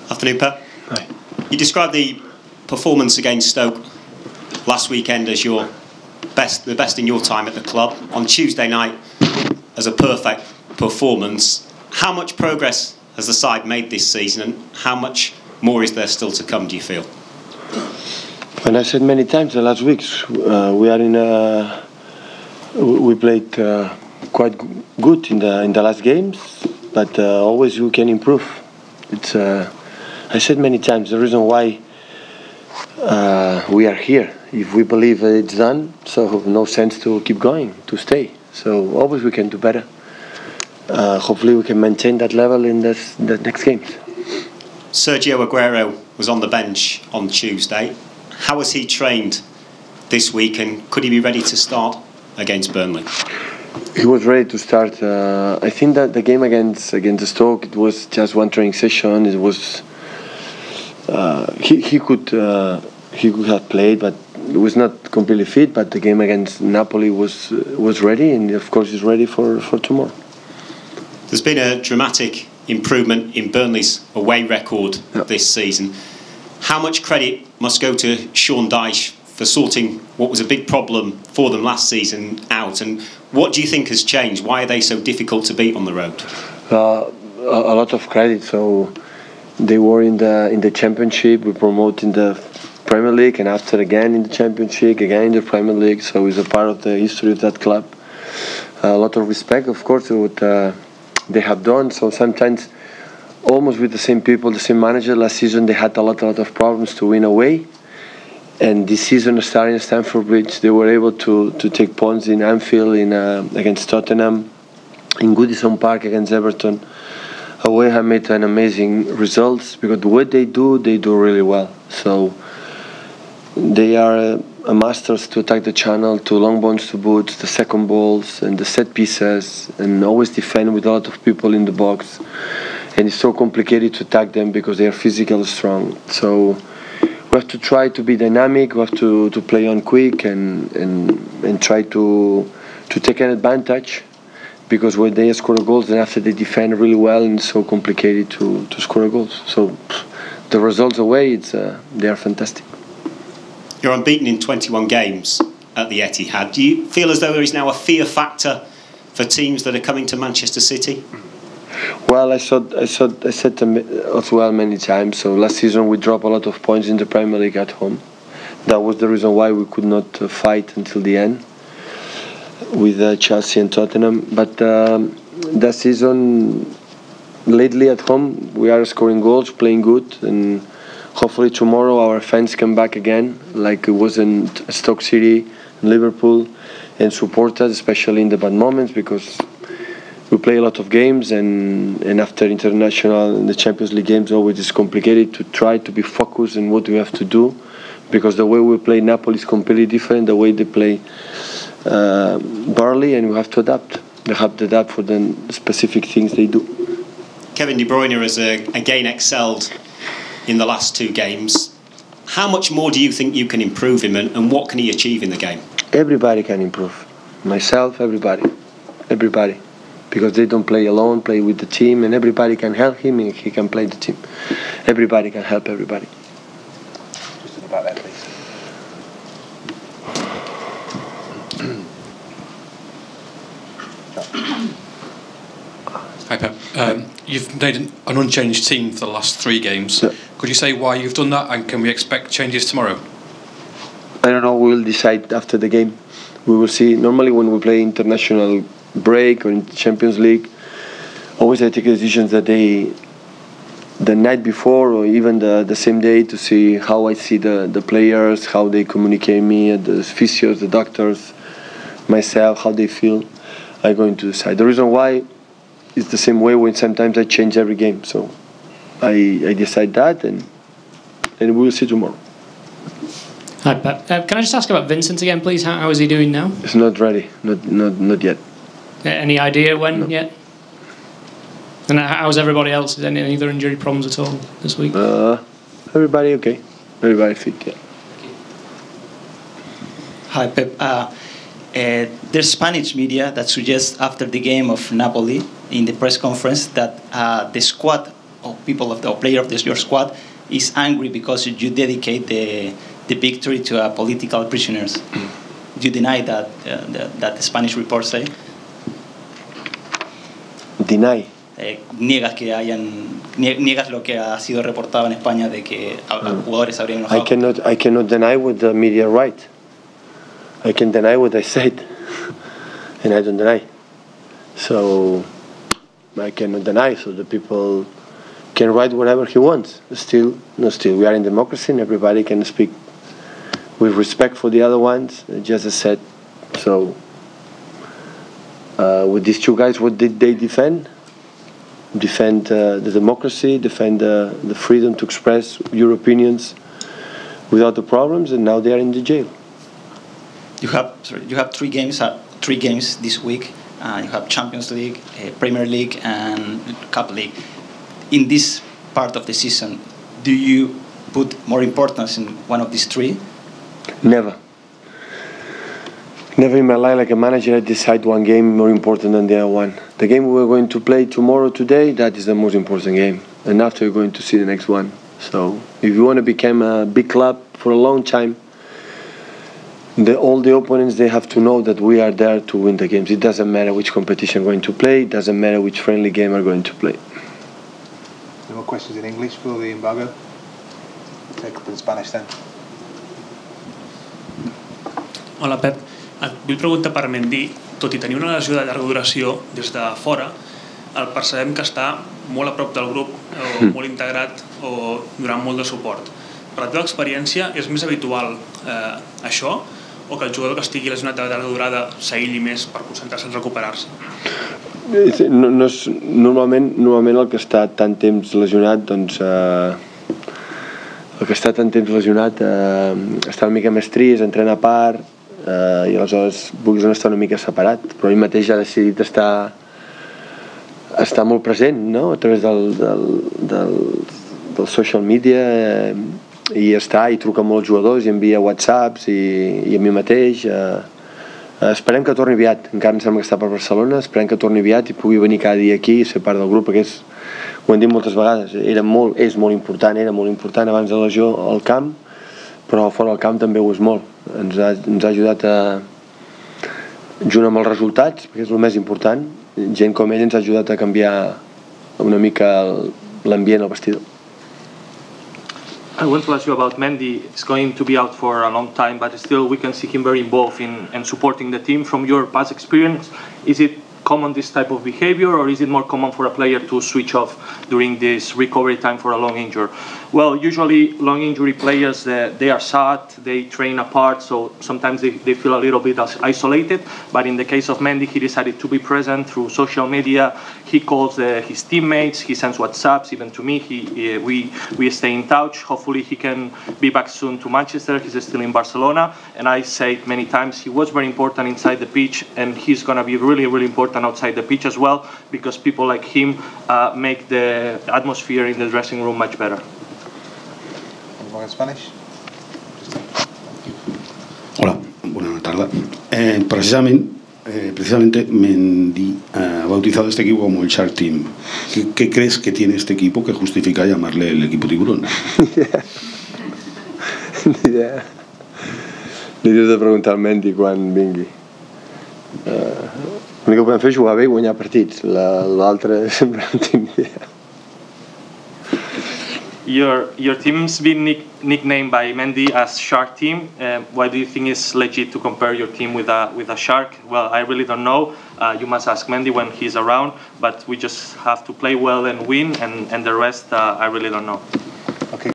Afternoon, Pep. Hi. You described the performance against Stoke last weekend as the best in your time at the club. On Tuesday night, as a perfect performance. How much progress has the side made this season, and how much more is there still to come, do you feel? When I said many times the last weeks, we played quite good in the last games, but always you can improve. I said many times the reason why we are here. If we believe it's done, so no sense to keep going, to stay. So always we can do better. Hopefully we can maintain that level in the next games. Sergio Aguero was on the bench on Tuesday. How has he trained this week, and could he be ready to start against Burnley? He was ready to start. I think that the game against the Stoke, it was just one training session. It was he could have played, but it was not completely fit. But the game against Napoli was ready, and of course he's ready for tomorrow. There's been a dramatic improvement in Burnley's away record this season. How much credit must go to Sean Dyche for sorting what was a big problem for them last season out, and what do you think has changed? Why are they so difficult to beat on the road? A lot of credit. So they were in the Championship, we promoted in the Premier League, and after again in the Championship, again in the Premier League. So it's a part of the history of that club. A lot of respect, of course, to what they have done. So sometimes almost with the same people, the same manager. Last season they had a lot of problems to win away, and this season starting at Stamford Bridge, they were able to take points in Anfield, against Tottenham, in Goodison Park against Everton. Away have made an amazing results, because what they do really well. So they are masters to attack the channel, to long balls to boots, the second balls and the set pieces, and always defend with a lot of people in the box. And it's so complicated to attack them because they are physically strong. So we have to try to be dynamic. We have to play on quick and try to take an advantage, because when they score goals, then after they defend really well, and it's so complicated to score goals. So the results away, they are fantastic. You're unbeaten in 21 games at the Etihad. Do you feel as though there is now a fear factor for teams that are coming to Manchester City? Well, I said as well many times. So last season we dropped a lot of points in the Premier League at home. That was the reason why we could not fight until the end with Chelsea and Tottenham. But that season, lately at home, we are scoring goals, playing good, and hopefully tomorrow our fans come back again, like it was in Stoke City, Liverpool, and support us, especially in the bad moments, because we play a lot of games, and after international and the Champions League games, always is complicated to try to be focused on what we have to do, because the way we play Napoli is completely different the way they play Burnley, and we have to adapt. They have to adapt for the specific things they do. Kevin De Bruyne has again excelled in the last two games. How much more do you think you can improve him, and what can he achieve in the game? Everybody can improve. Myself, everybody. Because they don't play alone, play with the team, and everybody can help him, and he can play the team. Everybody can help everybody. Just about that, please. Hi Pep. You've made an unchanged team for the last 3 games. Yeah. Could you say why you've done that, and can we expect changes tomorrow? I don't know, we will decide after the game. We will see. Normally when we play international break or in Champions League, always I take decisions the night before or even the same day, to see how I see the players, how they communicate me, the physios, the doctors, myself, how they feel. I'm going to decide. The reason why is the same way when sometimes I change every game. So I decide that, and we will see tomorrow. Hi Pep. Can I just ask about Vincent again, please? How is he doing now? It's not ready, not yet. Any idea when No. yet? And how's everybody else? Is any other injury problems at all this week? Everybody okay. Everybody fit, yeah. Hi, Pep. There's Spanish media that suggests after the game of Napoli in the press conference that the squad or people of the or player of your squad is angry because you dedicate the victory to political prisoners. Do you deny that that the Spanish reports say? Deny. Niegas lo que ha sido reportado en España de que jugadores habrían enojado. I cannot deny what the media write. I can deny what I said, and I don't deny. So I cannot deny. So the people can write whatever he wants. Still, we are in democracy, and everybody can speak with respect for the other ones. Just as I said. So with these two guys, what did they defend? Defend the democracy, defend the freedom to express your opinions without the problems, and now they are in the jail. You have three games this week. You have Champions League, Premier League, and Cup League. In this part of the season, do you put more importance in one of these three? Never. Never in my life, like a manager, I decide one game more important than the other one. The game we're going to play tomorrow, today, that is the most important game. And after you're going to see the next one. So if you want to become a big club for a long time, all the opponents, they have to know that we are there to win the games. It doesn't matter which competition we're going to play. It doesn't matter which friendly game we're going to play. No more questions in English for the embargo? Take up in Spanish then. Hola, Pep. Et vull preguntar per Mendy. Tot i tenir una lesió de llarga duració des de fora, el percebem que està molt a prop del grup, o molt integrat, o donant molt de suport. Per la teva experiència, és més habitual això, o que el jugador que estigui lesionat de llarga durada s'aïlli més per concentrar-se en recuperar-se? Normalment el que està tant temps lesionat, doncs està una mica més trist, entrena a part, i aleshores vulguis estar una mica separat, però ell mateix ha decidit estar molt present, no? A través del social media, i i truca amb molts jugadors i envia whatsapps i a mi mateix. Esperem que torni aviat, encara em sembla que està per Barcelona, esperem que torni aviat i pugui venir cada dia aquí i ser part del grup, perquè ho hem dit moltes vegades, és molt important abans de la lesió al camp, però fora del camp també ho és molt. Ens ha ajudat junt amb els resultats, perquè és el més important, gent com ell ens ha ajudat a canviar una mica l'ambient al vestidor. I want to ask you about Mendy. It's going to be out for a long time, but still we can see him very involved in supporting the team. From your past experience, is it common, this type of behavior, or is it more common for a player to switch off during this recovery time for a long injury? Well, usually long injury players, they are sad, they train apart, so sometimes they feel a little bit isolated. But in the case of Mendy, he decided to be present through social media. He calls his teammates, he sends WhatsApps, even to me. We stay in touch. Hopefully he can be back soon to Manchester. He's still in Barcelona. And I say it many times, he was very important inside the pitch, and he's going to be really, really important outside the pitch as well, because people like him make the atmosphere in the dressing room much better. More in Spanish? Hola, buena tarde. Precisamente Mendy ha bautizado este equipo como el Shark Team. ¿Qué crees que tiene este equipo que justifica llamarle el equipo tiburón? Li he de preguntar al Mendy quan vingui. L'únic que podem fer és jugar bé i guanyar partits. L'altre sempre no tinc idea. Your team's been nicknamed by Mendy as Shark Team. Why do you think it's legit to compare your team with a shark? Well, I really don't know. You must ask Mendy when he's around. But we just have to play well and win, and the rest I really don't know.